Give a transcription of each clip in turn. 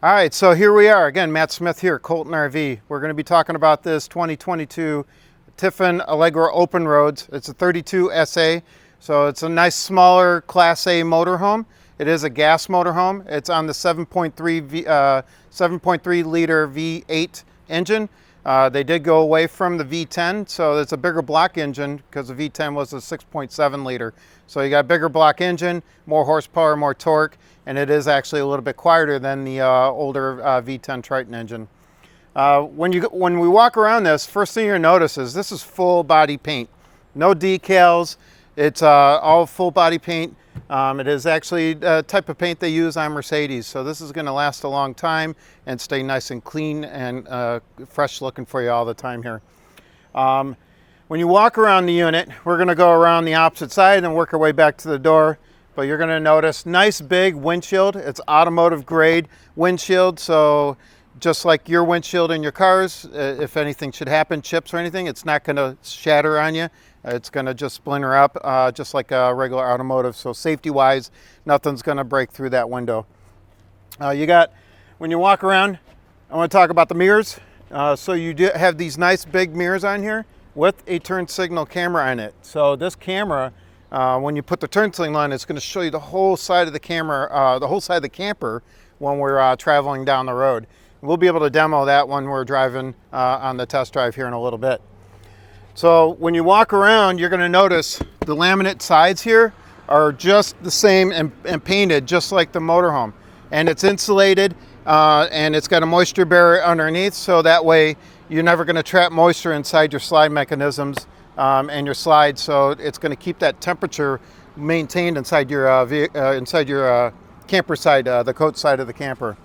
All right, so here we are again. Matt Smith here, Colton RV. We're going to be talking about this 2022 Tiffin Allegro Open Roads. It's a 32 SA, so it's a nice smaller Class A motorhome. It is a gas motorhome. It's on the 7.3 liter V8 engine. They did go away from the V10, so it's a bigger block engine because the V10 was a 6.7 liter. So you got a bigger block engine, more horsepower, more torque, and it is actually a little bit quieter than the older V10 Triton engine. When we walk around this, first thing you'll notice is this is full body paint. No decals, it's all full body paint. It is actually a type of paint they use on Mercedes, so this is going to last a long time and stay nice and clean and fresh looking for you all the time here. When you walk around the unit, we're going to go around the opposite side and work our way back to the door, but you're going to notice nice big windshield. It's automotive grade windshield, so just like your windshield in your cars, if anything should happen, chips or anything, it's not going to shatter on you. It's going to just splinter up just like a regular automotive. So safety-wise, nothing's going to break through that window. When you walk around, I want to talk about the mirrors. So you do have these nice big mirrors on here with a turn signal camera on it. So this camera, when you put the turn signal on, it's going to show you the whole side of the camera, the whole side of the camper when we're traveling down the road. We'll be able to demo that when we're driving on the test drive here in a little bit. So when you walk around, you're going to notice the laminate sides here are just the same and painted just like the motorhome. And it's insulated and it's got a moisture barrier underneath, so that way you're never going to trap moisture inside your slide mechanisms and your slides. So it's going to keep that temperature maintained inside your camper side, the coach side of the camper.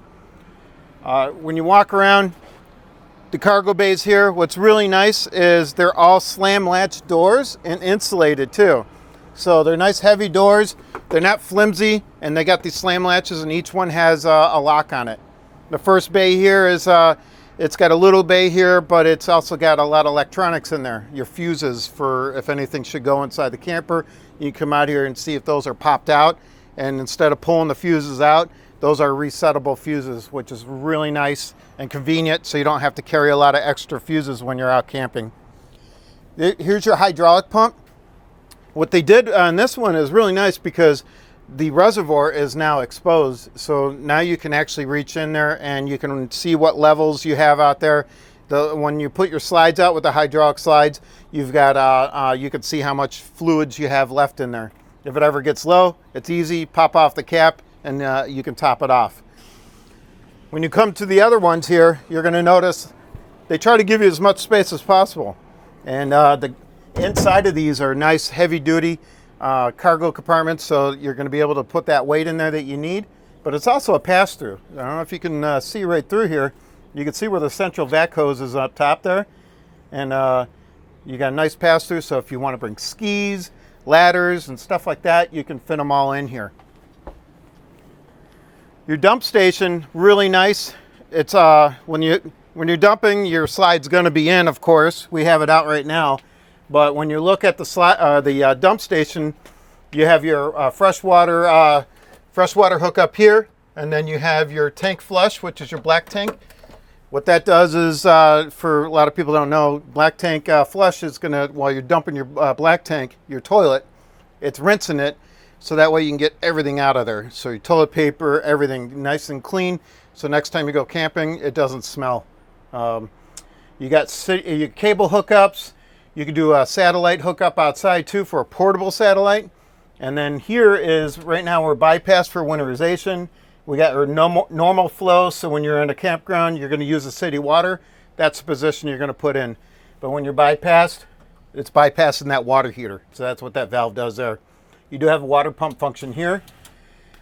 When you walk around the cargo bays here, what's really nice is they're all slam latch doors and insulated too. So they're nice heavy doors. They're not flimsy, and they got these slam latches, and each one has a lock on it. The first bay here is it's got a little bay here, but it's also got a lot of electronics in there. Your fuses for if anything should go inside the camper. You can come out here and see if those are popped out, and instead of pulling the fuses out, those are resettable fuses, which is really nice and convenient, so you don't have to carry a lot of extra fuses when you're out camping. Here's your hydraulic pump. What they did on this one is really nice because the reservoir is now exposed, so now you can actually reach in there and you can see what levels you have out there. When you put your slides out with the hydraulic slides, you've got you can see how much fluids you have left in there. If it ever gets low, it's easy, pop off the cap and you can top it off. When you come to the other ones here, you're going to notice they try to give you as much space as possible. And the inside of these are nice heavy-duty cargo compartments, so you're going to be able to put that weight in there that you need. But it's also a pass-through. I don't know if you can see right through here. You can see where the central vac hose is up top there. And you got a nice pass-through, so if you want to bring skis, ladders, and stuff like that, you can fit them all in here. Your dump station, really nice. It's when you're dumping, your slide's going to be in, of course. We have it out right now. But when you look at the dump station, you have your freshwater hookup here, and then you have your tank flush, which is your black tank. What that does is, for a lot of people don't know, black tank flush is going to, while you're dumping your black tank, your toilet, it's rinsing it, so that way you can get everything out of there. So your toilet paper, everything nice and clean, so next time you go camping, it doesn't smell. You got your cable hookups. You can do a satellite hookup outside too for a portable satellite. And then here is, right now we're bypassed for winterization. We got our normal flow, so when you're in a campground, you're going to use the city water. That's the position you're going to put in. But when you're bypassed, it's bypassing that water heater. So that's what that valve does there. You do have a water pump function here,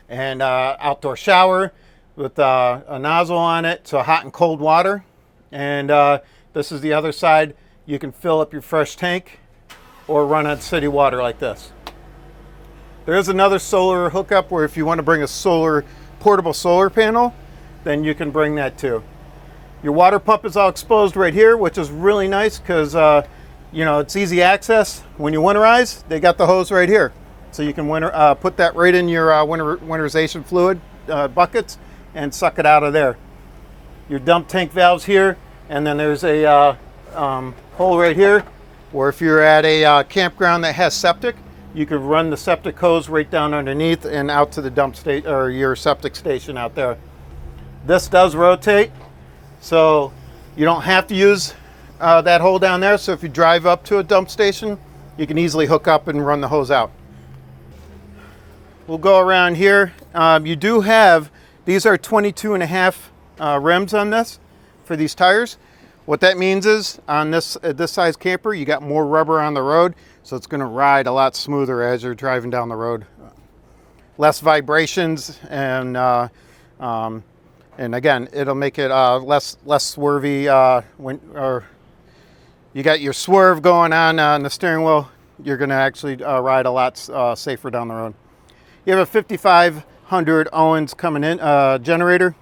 and outdoor shower with a nozzle on it, so hot and cold water. And this is the other side. You can fill up your fresh tank or run on city water like this. There is another solar hookup where if you want to bring a portable solar panel, then you can bring that too. Your water pump is all exposed right here, which is really nice because it's easy access. When you winterize, they got the hose right here. So you can put that right in your winterization fluid buckets and suck it out of there. your dump tank valves here, and then there's a hole right here where if you're at a campground that has septic, you could run the septic hose right down underneath and out to the dump state or your septic station out there. This does rotate, so you don't have to use that hole down there. So if you drive up to a dump station, you can easily hook up and run the hose out. We'll go around here. You do have, these are 22.5 rims on this for these tires. What that means is on this size camper, you got more rubber on the road, so it's going to ride a lot smoother as you're driving down the road. Less vibrations, and again, it'll make it less swervy. Or you got your swerve going on the steering wheel, you're going to actually ride a lot safer down the road. You have a 5500 Owens coming in generator.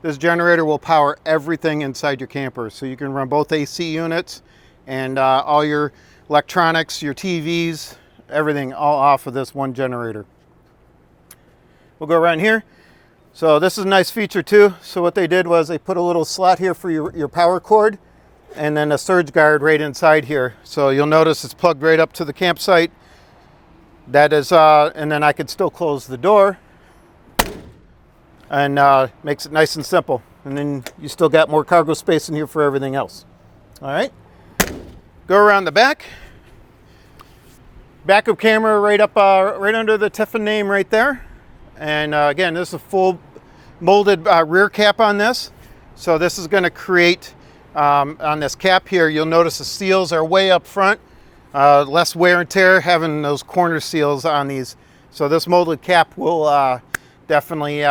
This generator will power everything inside your camper. So you can run both AC units and all your electronics, your TVs, everything all off of this one generator. We'll go around here. So this is a nice feature too. So what they did was they put a little slot here for your power cord and then a surge guard right inside here. So you'll notice it's plugged right up to the campsite. That is, and then I could still close the door and makes it nice and simple. And then you still got more cargo space in here for everything else. All right, go around the back. Backup camera right up, right under the Tiffin name right there. And again, this is a full molded rear cap on this. So this is going to create, on this cap here, you'll notice the seals are way up front. Less wear and tear having those corner seals on these. So this molded cap will definitely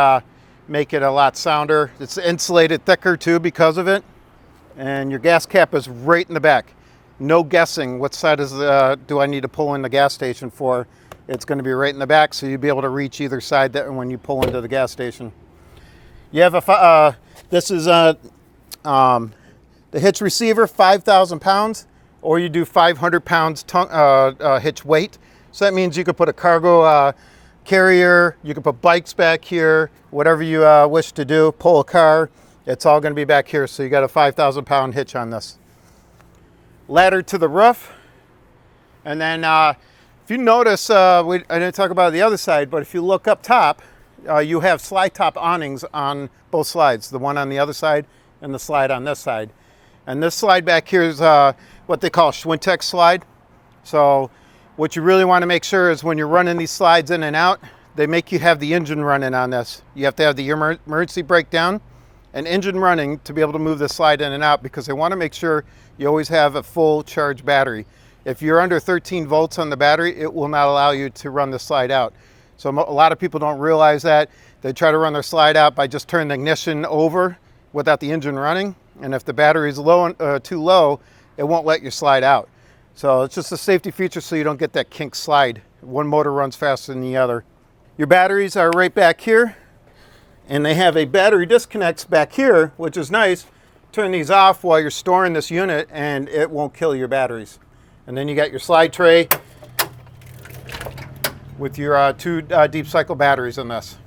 make it a lot sounder. It's insulated thicker too because of it. And your gas cap is right in the back. No guessing what side is do I need to pull in the gas station for. It's going to be right in the back, so you'll be able to reach either side that when you pull into the gas station. You have a this is the hitch receiver, 5,000 pounds. Or you do 500 pounds hitch weight. So that means you could put a cargo carrier, you could put bikes back here, whatever you wish to do, pull a car, it's all going to be back here. So you got a 5,000 pound hitch on this. Ladder to the roof. And then if you notice, I didn't talk about the other side, but if you look up top, you have slide top awnings on both sides, the one on the other side and the slide on this side. And this slide back here is what they call a Schwintek slide. So what you really want to make sure is when you're running these slides in and out, they make you have the engine running on this. You have to have the emergency brake down and engine running to be able to move the slide in and out, because they want to make sure you always have a full charge battery. If you're under 13 volts on the battery, it will not allow you to run the slide out. So a lot of people don't realize that. They try to run their slide out by just turning the ignition over without the engine running. And if the battery is low, too low, it won't let you slide out. So it's just a safety feature so you don't get that kink slide. One motor runs faster than the other. Your batteries are right back here, and they have a battery disconnects back here, which is nice. Turn these off while you're storing this unit and it won't kill your batteries. And then you got your slide tray with your two deep cycle batteries in this.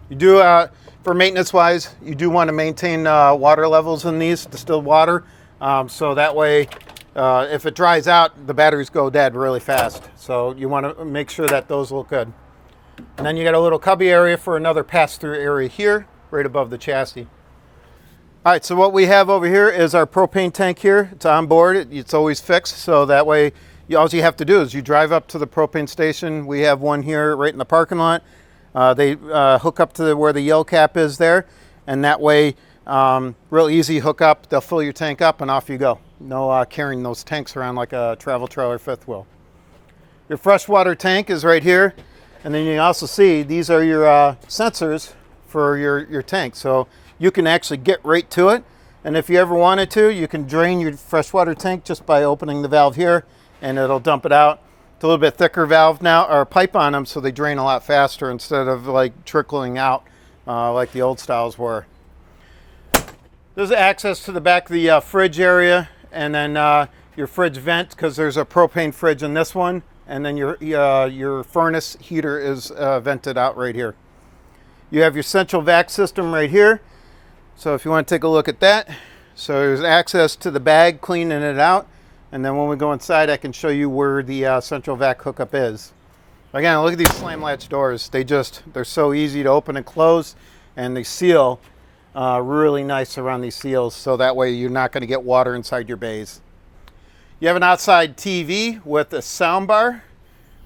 You do, for maintenance wise, you do want to maintain water levels in these, distilled water. So that way, if it dries out, the batteries go dead really fast. So you want to make sure that those look good. And then you got a little cubby area for another pass-through area here, right above the chassis. All right, so what we have over here is our propane tank here. It's on board, it's always fixed. So that way, all you have to do is you drive up to the propane station. We have one here right in the parking lot. They hook up to where the yellow cap is there, and that way, real easy hook up. They'll fill your tank up and off you go. No carrying those tanks around like a travel trailer fifth wheel. Your freshwater tank is right here, and then you can also see these are your sensors for your tank. So you can actually get right to it, and if you ever wanted to, you can drain your freshwater tank just by opening the valve here, and it'll dump it out. It's a little bit thicker valve now, or pipe on them, so they drain a lot faster instead of like trickling out like the old styles were. There's access to the back of the fridge area, and then your fridge vent, because there's a propane fridge in this one, and then your furnace heater is vented out right here. You have your central vac system right here. So if you want to take a look at that, so there's access to the bag, cleaning it out, and then when we go inside, I can show you where the central vac hookup is. Again, look at these slam latch doors. They're so easy to open and close, and they seal really nice around these seals, so that way you're not going to get water inside your bays. You have an outside TV with a sound bar,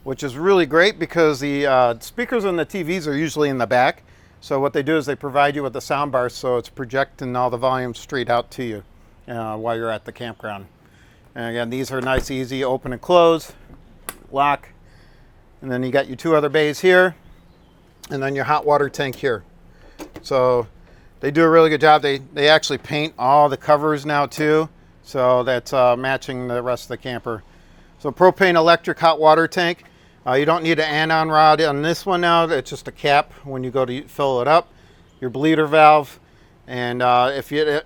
which is really great because the speakers on the TVs are usually in the back. So what they do is they provide you with a sound bar, so it's projecting all the volume straight out to you while you're at the campground. And again, these are nice, easy, open and close, lock. And then you got your two other bays here, and then your hot water tank here. So they do a really good job. They actually paint all the covers now too, so that's matching the rest of the camper. So propane electric hot water tank. You don't need an anon rod on this one now. It's just a cap when you go to fill it up. Your bleeder valve, and if it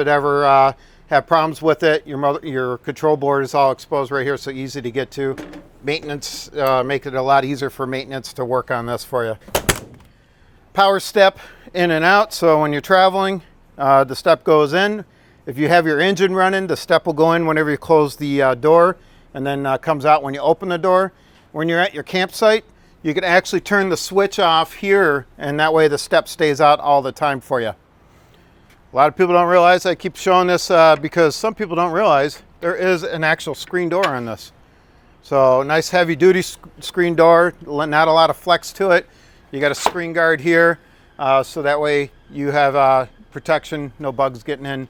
ever have problems with it, your control board is all exposed right here, so easy to get to. Maintenance, make it a lot easier for maintenance to work on this for you. Power step in and out, so when you're traveling, the step goes in. If you have your engine running, the step will go in whenever you close the door, and then comes out when you open the door. When you're at your campsite, you can actually turn the switch off here, and that way the step stays out all the time for you. A lot of people don't realize, I keep showing this because some people don't realize there is an actual screen door on this. So nice heavy duty screen door, not a lot of flex to it. You got a screen guard here, so that way you have protection, no bugs getting in.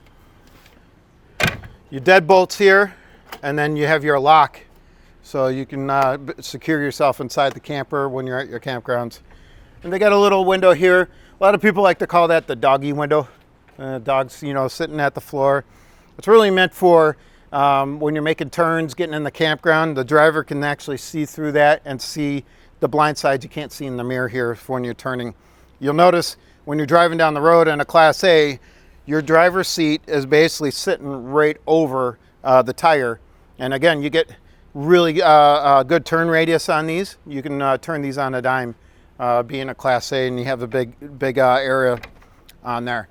Your deadbolts here, and then you have your lock. So you can secure yourself inside the camper when you're at your campgrounds. And they got a little window here. A lot of people like to call that the doggy window. Dogs, sitting at the floor. It's really meant for when you're making turns, getting in the campground. The driver can actually see through that and see the blind sides you can't see in the mirror here when you're turning. You'll notice when you're driving down the road in a Class A, your driver's seat is basically sitting right over the tire. And again, you get really good turn radius on these. You can turn these on a dime, being a Class A, and you have a big area on there.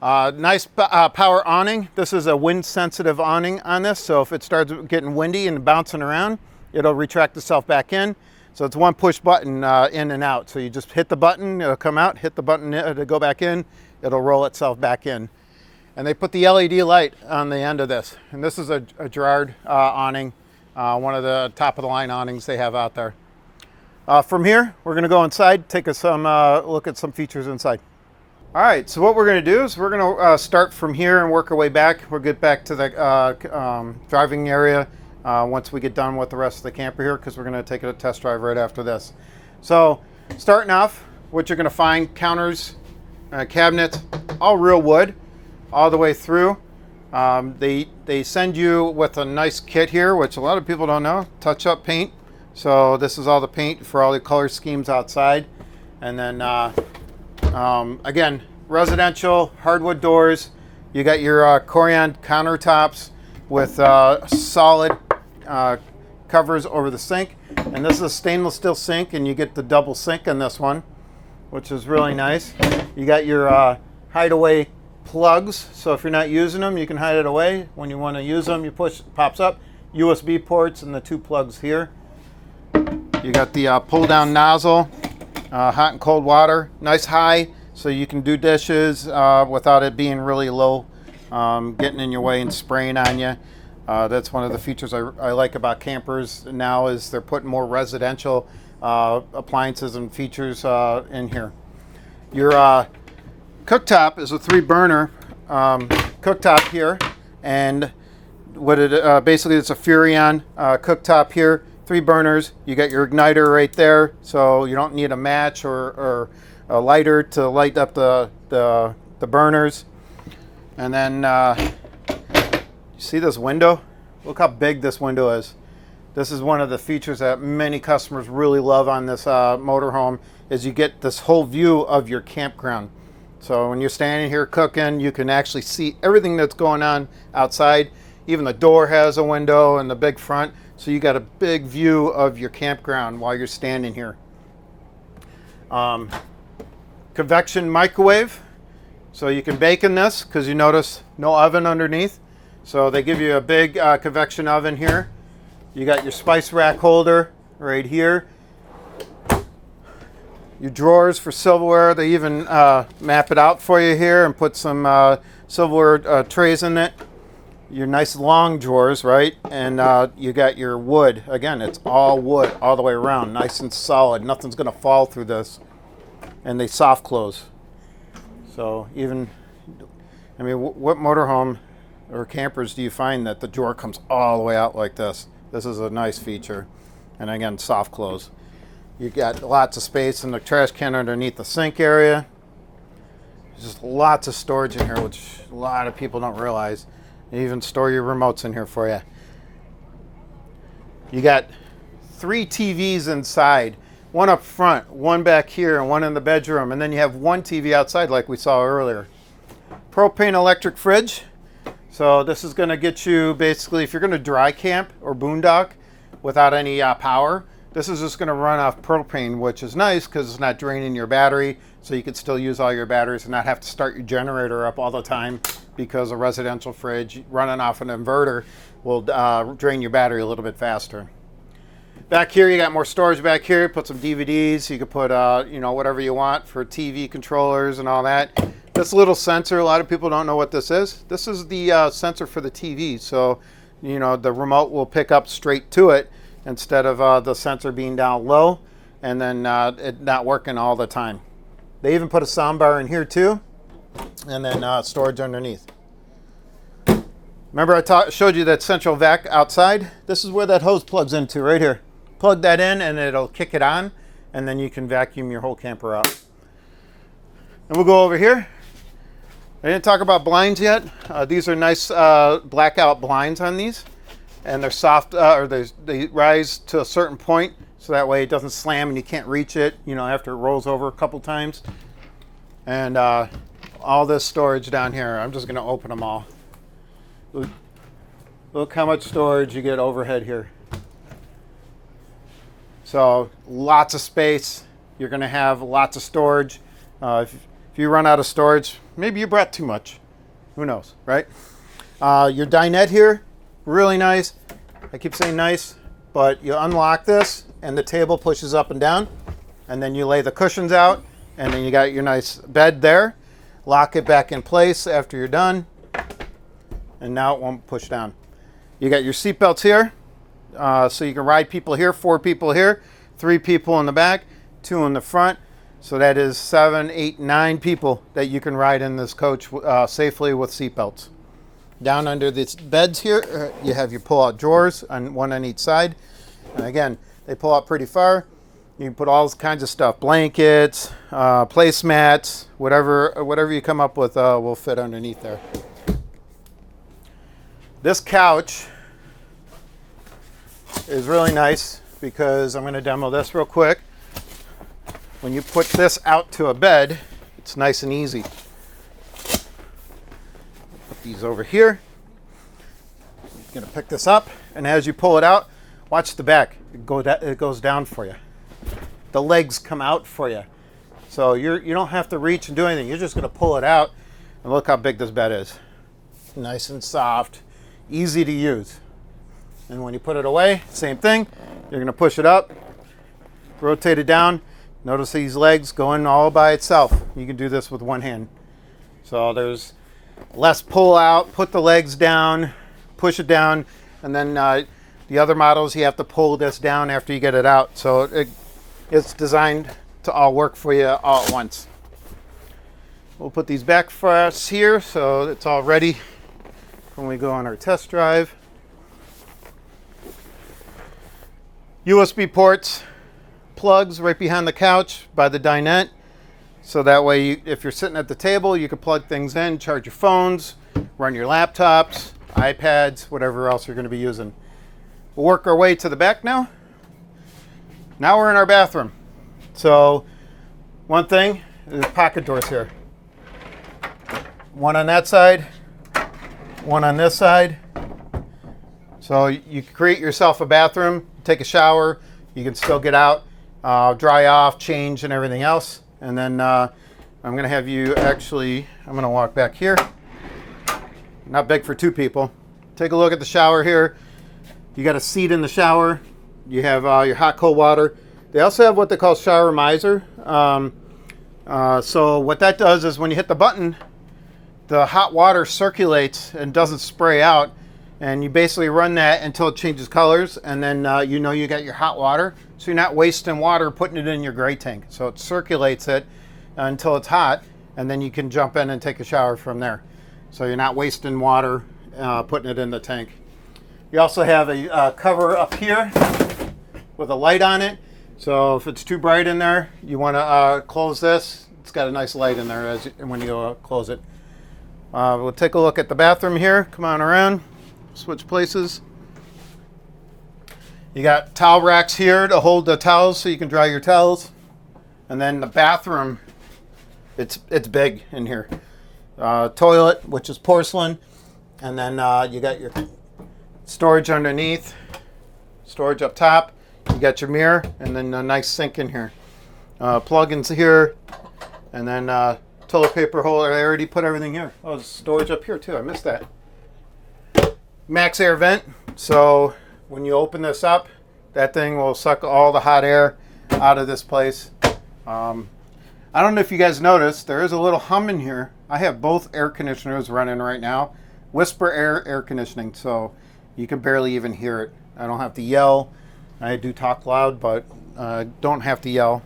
Nice power awning. This is a wind sensitive awning on this, so if it starts getting windy and bouncing around, it'll retract itself back in. So it's one push button in and out. So you just hit the button, it'll come out, hit the button to go back in, it'll roll itself back in. And they put the LED light on the end of this. And this is a Girard awning. One of the top of the line awnings they have out there. From here, we're going to go inside, take some look at some features inside. All right, so what we're going to do is we're going to start from here and work our way back. We'll get back to the driving area once we get done with the rest of the camper here, because we're going to take a test drive right after this. So starting off, what you're going to find, counters, cabinets, all real wood all the way through. They send you with a nice kit here, which a lot of people don't know, touch-up paint. So this is all the paint for all the color schemes outside. And then again, residential hardwood doors. You got your Corian countertops with solid covers over the sink. And this is a stainless steel sink, and you get the double sink in this one, which is really nice. You got your hideaway plugs, so if you're not using them, you can hide it away. When you want to use them, you push, it pops up. USB ports and the two plugs here. You got the pull down nozzle, hot and cold water, nice high, so you can do dishes without it being really low, getting in your way and spraying on you. That's one of the features I like about campers now, is they're putting more residential appliances and features in here. Your cooktop is a 3-burner cooktop here, and what it basically, it's a Furrion cooktop here, 3 burners. You got your igniter right there, so you don't need a match or a lighter to light up the burners. And then you see this window? Look how big this window is. This is one of the features that many customers really love on this motorhome, is you get this whole view of your campground. So when you're standing here cooking, you can actually see everything that's going on outside. Even the door has a window and the big front, so you got a big view of your campground while you're standing here. Convection microwave. So you can bake in this because you notice no oven underneath. So they give you a big convection oven here. You got your spice rack holder right here. Your drawers for silverware. They even map it out for you here and put some silverware trays in it. Your nice long drawers, right? And you got your wood. Again, it's all wood all the way around, nice and solid. Nothing's gonna fall through this. And they soft close. So even, I mean, what motorhome or campers do you find that the drawer comes all the way out like this? This is a nice feature. And again, soft close. You got lots of space in the trash can underneath the sink area. There's just lots of storage in here, which a lot of people don't realize. You even store your remotes in here for you. You got 3 TVs inside, one up front, one back here, and one in the bedroom, and then you have one TV outside like we saw earlier. Propane electric fridge. So this is going to get you basically, if you're going to dry camp or boondock without any power, this is just going to run off propane, which is nice because it's not draining your battery, so you can still use all your batteries and not have to start your generator up all the time, because a residential fridge running off an inverter will drain your battery a little bit faster. Back here, you got more storage back here. Put some DVDs. You can put, you know, whatever you want for TV controllers and all that. This little sensor, a lot of people don't know what this is. This is the sensor for the TV. So, you know, the remote will pick up straight to it instead of the sensor being down low and then it not working all the time. They even put a sound bar in here too, and then storage underneath. Remember I showed you that central vac outside? This is where that hose plugs into, right here. Plug that in and it'll kick it on, and then you can vacuum your whole camper out. And we'll go over here. I didn't talk about blinds yet. These are nice blackout blinds on these, and they're soft, or they rise to a certain point, so that way it doesn't slam and you can't reach it, you know, after it rolls over a couple times. And all this storage down here, I'm just going to open them all. Look how much storage you get overhead here. So lots of space. You're going to have lots of storage. If you run out of storage, maybe you brought too much. Who knows, right? Your dinette here, really nice. I keep saying nice, but you unlock this and the table pushes up and down, and then you lay the cushions out, and then you got your nice bed there. Lock it back in place after you're done, and now it won't push down. You got your seat belts here, so you can ride people here, 4 people here, 3 people in the back, 2 in the front. So that is 7, 8, 9 people that you can ride in this coach safely with seat belts. Down under these beds here, you have your pull-out drawers, one on each side. And again, they pull out pretty far. You can put all kinds of stuff, blankets, placemats, whatever you come up with will fit underneath there. This couch is really nice because I'm going to demo this real quick. When you put this out to a bed, it's nice and easy. Put these over here. You're going to pick this up, and as you pull it out, watch the back. It goes down for you. The legs come out for you. So you don't have to reach and do anything. You're just going to pull it out, and look how big this bed is. Nice and soft, easy to use. And when you put it away, same thing. You're going to push it up, rotate it down. Notice these legs go in all by itself. You can do this with one hand. So there's less pull out, put the legs down, push it down, and then the other models you have to pull this down after you get it out. So it's designed to all work for you all at once. We'll put these back for us here so it's all ready when we go on our test drive. USB ports, plugs right behind the couch by the dinette, so that way if you're sitting at the table, you can plug things in, charge your phones, run your laptops, iPads, whatever else you're going to be using. We'll work our way to the back now. Now we're in our bathroom. So one thing is pocket doors here. One on that side, one on this side. So you create yourself a bathroom, take a shower, you can still get out, dry off, change, and everything else. And then I'm going to have you actually, I'm going to walk back here. Not big for two people. Take a look at the shower here. You got a seat in the shower. You have your hot cold water. They also have what they call shower miser. So what that does is when you hit the button, the hot water circulates and doesn't spray out. And you basically run that until it changes colors, and then you know you got your hot water. So you're not wasting water putting it in your gray tank. So it circulates it until it's hot, and then you can jump in and take a shower from there. So you're not wasting water putting it in the tank. You also have a cover up here with a light on it. So if it's too bright in there, you want to close this. It's got a nice light in there when you go close it. We'll take a look at the bathroom here. Come on around. Switch places. You got towel racks here to hold the towels so you can dry your towels. And then the bathroom, it's big in here. Toilet, which is porcelain. And then you got your storage underneath, storage up top. You got your mirror, and then a nice sink in here. Plug-ins here, and then toilet paper holder. I already put everything here. Oh, there's storage up here too. I missed that. Max air vent. So when you open this up, that thing will suck all the hot air out of this place. I don't know if you guys noticed, there is a little hum in here. I have both air conditioners running right now. Whisper air conditioning, so you can barely even hear it. I don't have to yell. I do talk loud, but don't have to yell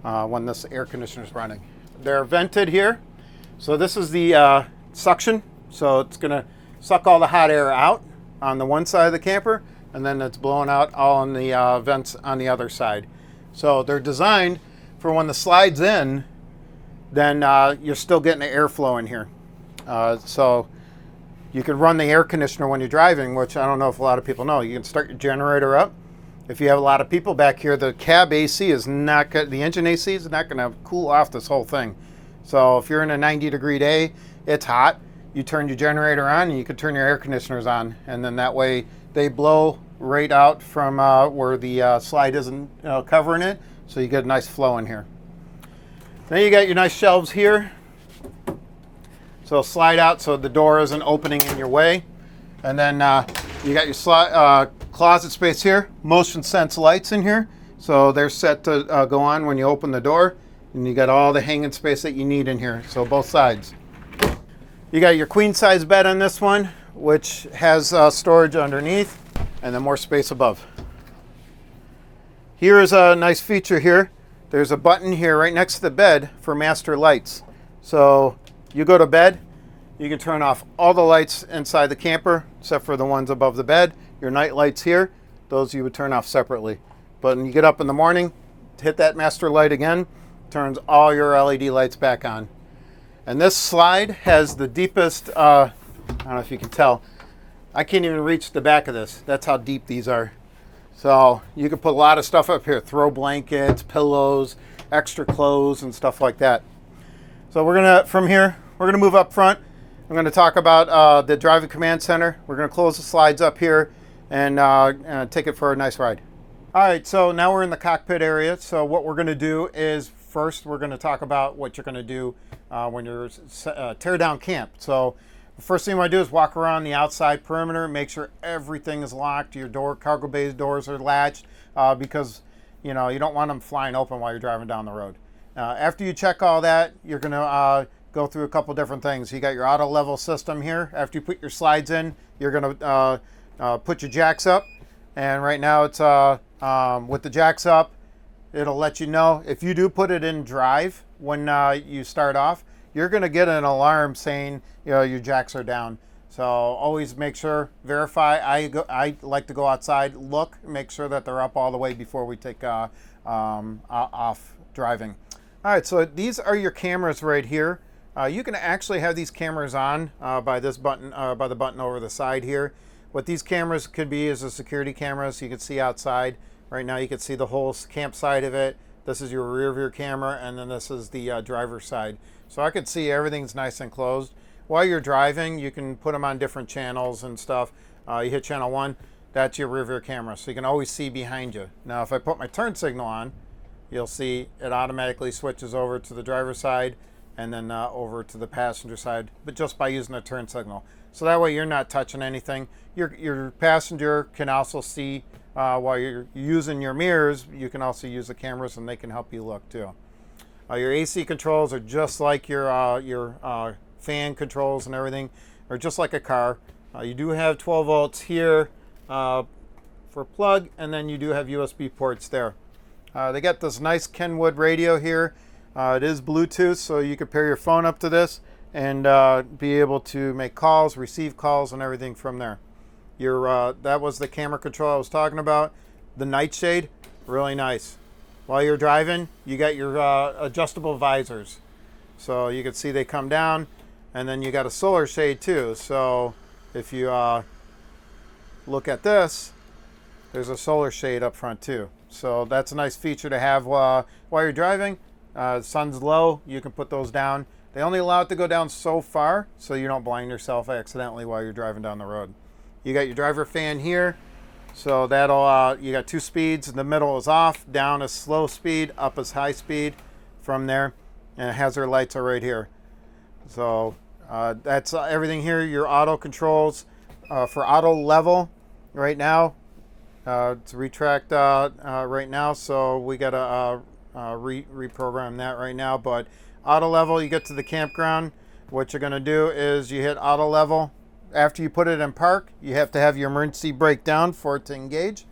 when this air conditioner is running. They're vented here. So this is the suction. So it's going to suck all the hot air out on the one side of the camper, and then it's blowing out all on the vents on the other side. So they're designed for when the slide's in, then you're still getting the airflow in here. So you can run the air conditioner when you're driving, which I don't know if a lot of people know. You can start your generator up. If you have a lot of people back here, the cab AC is not good. The engine AC is not going to cool off this whole thing. So if you're in a 90-degree day, it's hot. You turn your generator on, and you can turn your air conditioners on, and then that way they blow right out from where the slide isn't covering it, so you get a nice flow in here. Then you got your nice shelves here. So slide out so the door isn't opening in your way. And then you got your closet space here. Motion sense lights in here. So they're set to go on when you open the door. And you got all the hanging space that you need in here. So both sides. You got your queen size bed on this one, which has storage underneath and then more space above. Here is a nice feature here. There's a button here right next to the bed for master lights. So you go to bed, you can turn off all the lights inside the camper except for the ones above the bed. Your night lights here, those you would turn off separately. But when you get up in the morning, hit that master light again, turns all your LED lights back on. And this slide has the deepest, I don't know if you can tell, I can't even reach the back of this. That's how deep these are. So you can put a lot of stuff up here, throw blankets, pillows, extra clothes, and stuff like that. So from here, we're gonna move up front. I'm gonna talk about the driving command center. We're gonna close the slides up here and take it for a nice ride. All right, so now we're in the cockpit area. So what we're gonna do is first, we're gonna talk about what you're gonna do when you're tear down camp. So the first thing you want to do is walk around the outside perimeter, make sure everything is locked. Your cargo bay doors are latched because you don't want them flying open while you're driving down the road. After you check all that, you're going to go through a couple different things. You got your auto level system here. After you put your slides in, you're going to put your jacks up. And right now it's with the jacks up, it'll let you know if you do put it in drive when you start off, you're going to get an alarm saying your jacks are down. So always make sure, verify. I like to go outside, look, make sure that they're up all the way before we take off driving. All right, so these are your cameras right here. You can actually have these cameras on by this button, by the button over the side here. What these cameras could be is a security camera, so you can see outside. Right now you can see the whole campsite of it. This is your rear view camera, and then this is the driver's side. So I could see everything's nice and closed. While you're driving, you can put them on different channels and stuff. You hit channel 1, that's your rear view camera, so you can always see behind you. Now if I put my turn signal on, you'll see it automatically switches over to the driver's side and then over to the passenger side, but just by using a turn signal. So that way you're not touching anything. Your passenger can also see while you're using your mirrors, you can also use the cameras and they can help you look too. Your AC controls are just like your fan controls and everything, are just like a car. You do have 12 volts here for plug, and then you do have USB ports there. They got this nice Kenwood radio here. It is Bluetooth, so you can pair your phone up to this and be able to make calls, receive calls, and everything from there. That was the camera control I was talking about. The nightshade, really nice. While you're driving, you got your adjustable visors. So you can see they come down, and then you got a solar shade too. So if you look at this, there's a solar shade up front too. So that's a nice feature to have while you're driving. The sun's low, you can put those down. They only allow it to go down so far so you don't blind yourself accidentally while you're driving down the road. You got your driver fan here. So that'll, you got 2 speeds. In the middle is off, down is slow speed, up is high speed from there. And it has their lights are right here. So that's everything here. Your auto controls for auto level right now. It's retract right now, so we got to reprogram that right now. But auto level, you get to the campground. What you're going to do is you hit auto level. After you put it in park, you have to have your emergency brake down for it to engage,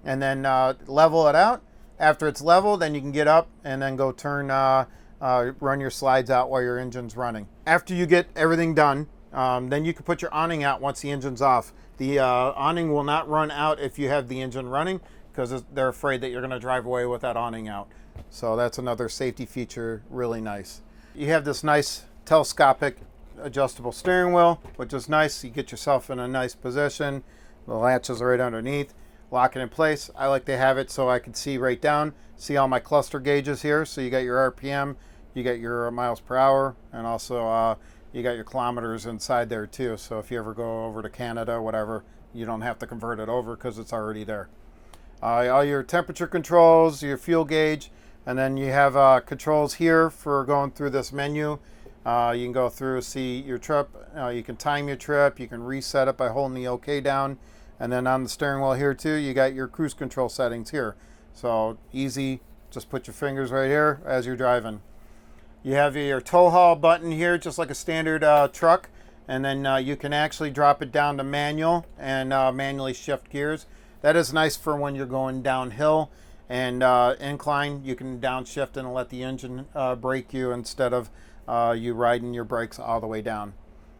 and then level it out. After it's level, then you can get up and then go turn, run your slides out while your engine's running. After you get everything done, then you can put your awning out once the engine's off. The awning will not run out if you have the engine running, because they're afraid that you're going to drive away with that awning out. So that's another safety feature, really nice. You have this nice telescopic adjustable steering wheel, which is nice. You get yourself in a nice position. The latches are right underneath. Lock it in place. I like to have it so I can see right down, see all my cluster gauges here. So you got your RPM, you got your miles per hour, and also you got your kilometers inside there too. So if you ever go over to Canada, whatever, you don't have to convert it over because it's already there. All your temperature controls, your fuel gauge, and then you have controls here for going through this menu. You can go through, see your trip, you can time your trip, you can reset it by holding the OK down. And then on the steering wheel here too, you got your cruise control settings here. So easy, just put your fingers right here as you're driving. You have your tow haul button here, just like a standard truck. And then you can actually drop it down to manual and manually shift gears. That is nice for when you're going downhill and incline. You can downshift and let the engine brake you instead of you riding your brakes all the way down.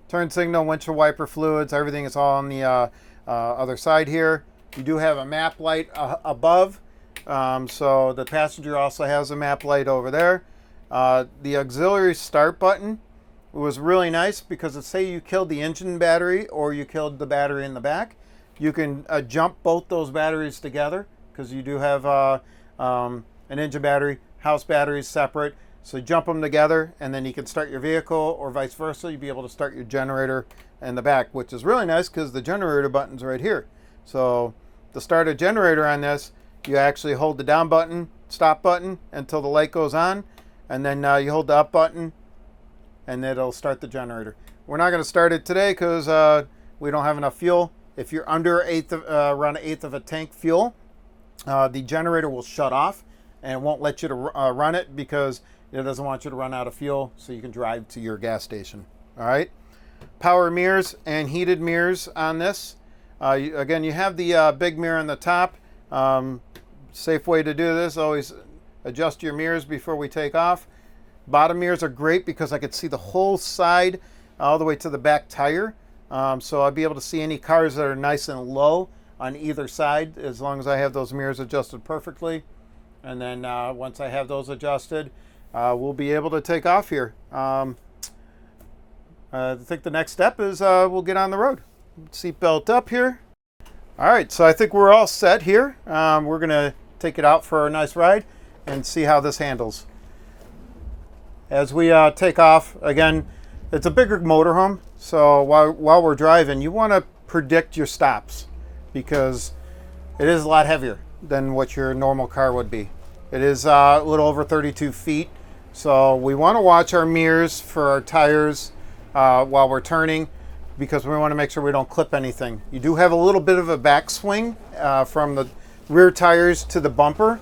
Turn signal, windshield wiper fluids, everything is all on the other side here. You do have a map light above, so the passenger also has a map light over there. The auxiliary start button was really nice because let's say you killed the engine battery or you killed the battery in the back. You can jump both those batteries together because you do have an engine battery, house batteries separate. So jump them together and then you can start your vehicle, or vice versa. You'll be able to start your generator in the back, which is really nice because the generator button's right here. So to start a generator on this, you actually hold the down button, stop button until the light goes on, and then you hold the up button and it'll start the generator. We're not going to start it today because we don't have enough fuel. If you're under around an eighth of a tank fuel, the generator will shut off and it won't let you to run it because it doesn't want you to run out of fuel, so you can drive to your gas station. All right. Power mirrors and heated mirrors on this. Again, you have the big mirror on the top. Safe way to do this, always adjust your mirrors before we take off. Bottom mirrors are great because I could see the whole side all the way to the back tire. So I'll be able to see any cars that are nice and low on either side as long as I have those mirrors adjusted perfectly. And then once I have those adjusted, we'll be able to take off here. I think the next step is we'll get on the road. Seatbelt up here. All right, so I think we're all set here. We're gonna take it out for a nice ride and see how this handles. As we take off, again, it's a bigger motorhome, so while we're driving, you want to predict your stops because it is a lot heavier than what your normal car would be. It is a little over 32 feet. So we want to watch our mirrors for our tires while we're turning, because we want to make sure we don't clip anything. You do have a little bit of a backswing from the rear tires to the bumper.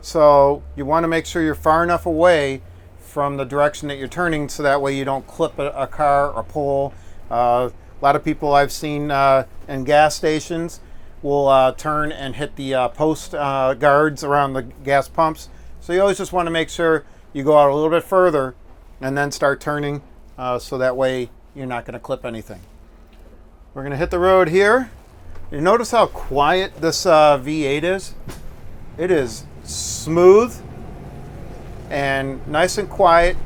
So you want to make sure you're far enough away from the direction that you're turning, so that way you don't clip a car or pole. A lot of people I've seen in gas stations will turn and hit the post guards around the gas pumps. So you always just want to make sure you go out a little bit further and then start turning, so that way you're not going to clip anything. We're going to hit the road here. You notice how quiet this V8 is? It is smooth and nice and quiet.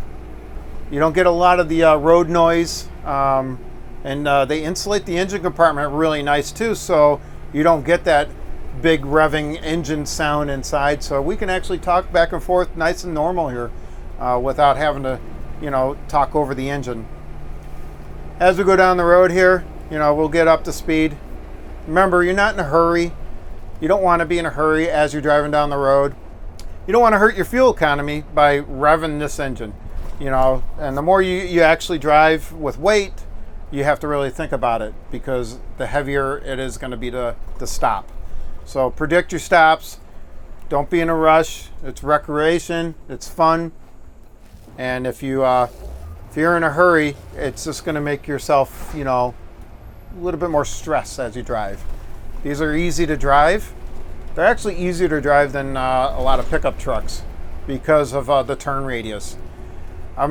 You don't get a lot of the road noise, and they insulate the engine compartment really nice too, so you don't get that big revving engine sound inside. So we can actually talk back and forth nice and normal here without having to, talk over the engine. As we go down the road here, we'll get up to speed. Remember, you're not in a hurry. You don't want to be in a hurry as you're driving down the road. You don't want to hurt your fuel economy by revving this engine, and the more you actually drive with weight, you have to really think about it, because the heavier it is going to be to stop. So predict your stops. Don't be in a rush. It's recreation. It's fun. And if you're in a hurry, it's just going to make yourself, a little bit more stress as you drive. These are easy to drive. They're actually easier to drive than a lot of pickup trucks because of the turn radius. We're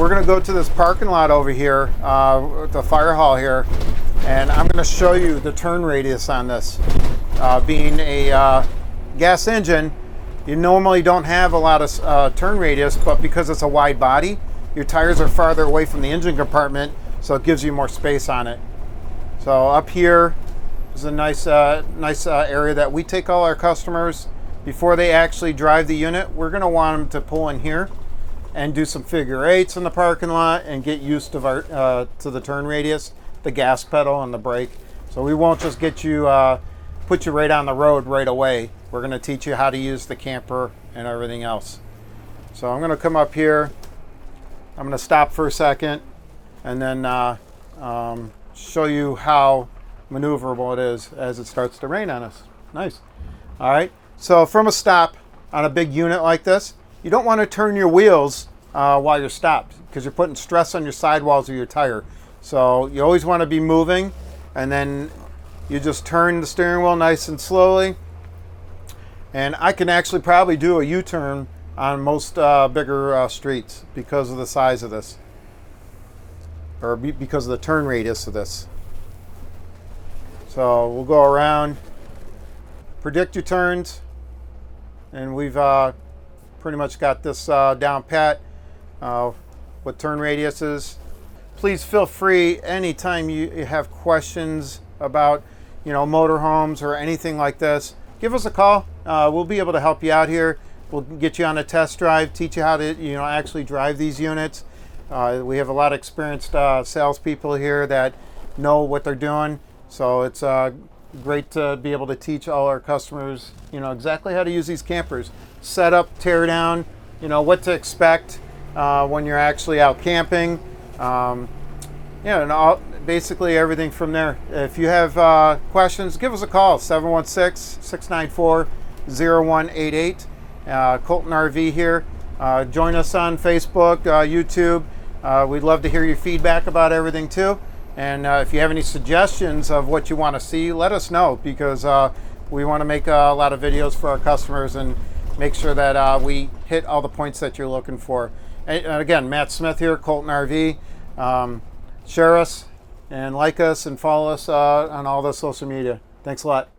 gonna go to this parking lot over here, the fire hall here, and I'm gonna show you the turn radius on this. Being a gas engine, you normally don't have a lot of turn radius, but because it's a wide body, your tires are farther away from the engine compartment, so it gives you more space on it. So up here is a nice area that we take all our customers before they actually drive the unit. We're gonna want them to pull in here and do some figure eights in the parking lot and get used to the turn radius, the gas pedal and the brake. So we won't just get you, put you right on the road right away. We're going to teach you how to use the camper and everything else. So I'm going to come up here. I'm going to stop for a second and then show you how maneuverable it is as it starts to rain on us. Nice. All right. So from a stop on a big unit like this, you don't want to turn your wheels while you're stopped, because you're putting stress on your sidewalls of your tire. So you always want to be moving, and then you just turn the steering wheel nice and slowly. And I can actually probably do a U-turn on most bigger streets because of the size of this, or because of the turn radius of this. So we'll go around, predict your turns, and we've pretty much got this down pat with turn radiuses. Please feel free anytime you have questions about motorhomes or anything like this, give us a call. We'll be able to help you out here. We'll get you on a test drive, teach you how to actually drive these units. We have a lot of experienced salespeople here that know what they're doing, so it's great to be able to teach all our customers exactly how to use these campers. Set up, tear down, what to expect when you're actually out camping. Basically everything from there. If you have questions, give us a call, 716-694-0188. Colton RV here. Join us on Facebook, YouTube. We'd love to hear your feedback about everything too. And if you have any suggestions of what you want to see, let us know, because we want to make a lot of videos for our customers and make sure that we hit all the points that you're looking for. And again, Matt Smith here, Colton RV. Share us and like us and follow us on all the social media. Thanks a lot.